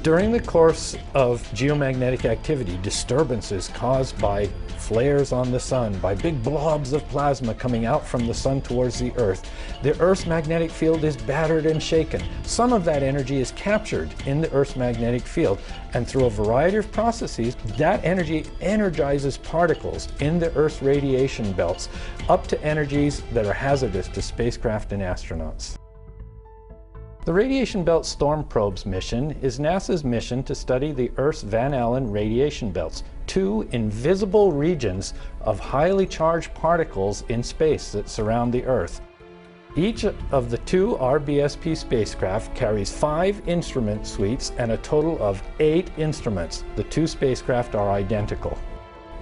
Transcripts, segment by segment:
During the course of geomagnetic activity, disturbances caused by flares on the sun, by big blobs of plasma coming out from the sun towards the Earth, the Earth's magnetic field is battered and shaken. Some of that energy is captured in the Earth's magnetic field, and through a variety of processes, that energy energizes particles in the Earth's radiation belts up to energies that are hazardous to spacecraft and astronauts. The Radiation Belt Storm Probes mission is NASA's mission to study the Earth's Van Allen radiation belts, two invisible regions of highly charged particles in space that surround the Earth. Each of the two RBSP spacecraft carries 5 instrument suites and a total of 8 instruments. The two spacecraft are identical.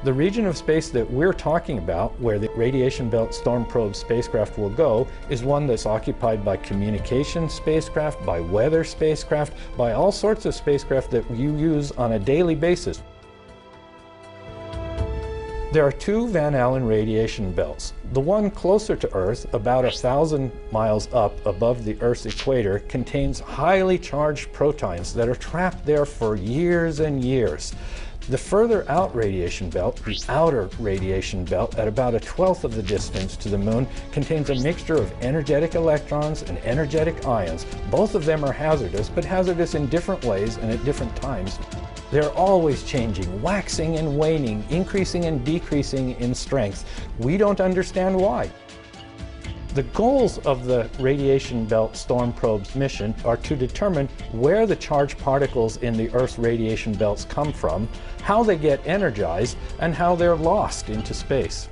The region of space that we're talking about, where the Radiation Belt Storm Probe spacecraft will go, is one that's occupied by communication spacecraft, by weather spacecraft, by all sorts of spacecraft that you use on a daily basis. There are two Van Allen radiation belts. The one closer to Earth, about 1,000 miles up above the Earth's equator, contains highly charged protons that are trapped there for years and years. The further out radiation belt, the outer radiation belt, at about 1/12 of the distance to the Moon, contains a mixture of energetic electrons and energetic ions. Both of them are hazardous, but hazardous in different ways and at different times. They're always changing, waxing and waning, increasing and decreasing in strength. We don't understand why. The goals of the Radiation Belt Storm Probes mission are to determine where the charged particles in the Earth's radiation belts come from, how they get energized, and how they're lost into space.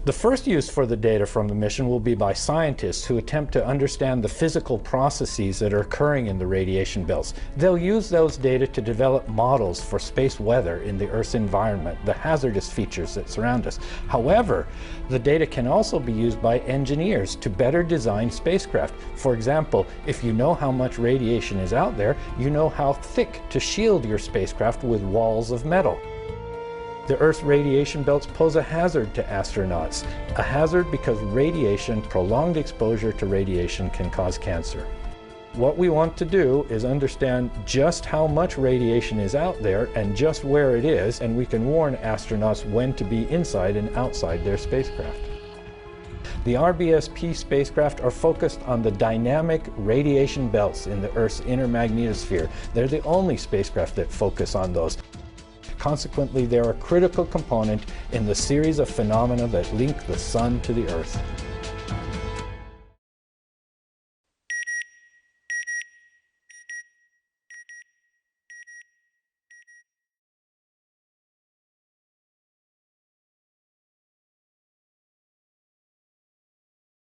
The first use for the data from the mission will be by scientists who attempt to understand the physical processes that are occurring in the radiation belts. They'll use those data to develop models for space weather in the Earth's environment, the hazardous features that surround us. However, the data can also be used by engineers to better design spacecraft. For example, if you know how much radiation is out there, you know how thick to shield your spacecraft with walls of metal. The Earth's radiation belts pose a hazard to astronauts. A hazard because radiation, prolonged exposure to radiation, can cause cancer. What we want to do is understand just how much radiation is out there and just where it is, and we can warn astronauts when to be inside and outside their spacecraft. The RBSP spacecraft are focused on the dynamic radiation belts in the Earth's inner magnetosphere. They're the only spacecraft that focus on those. Consequently, they're a critical component in the series of phenomena that link the Sun to the Earth.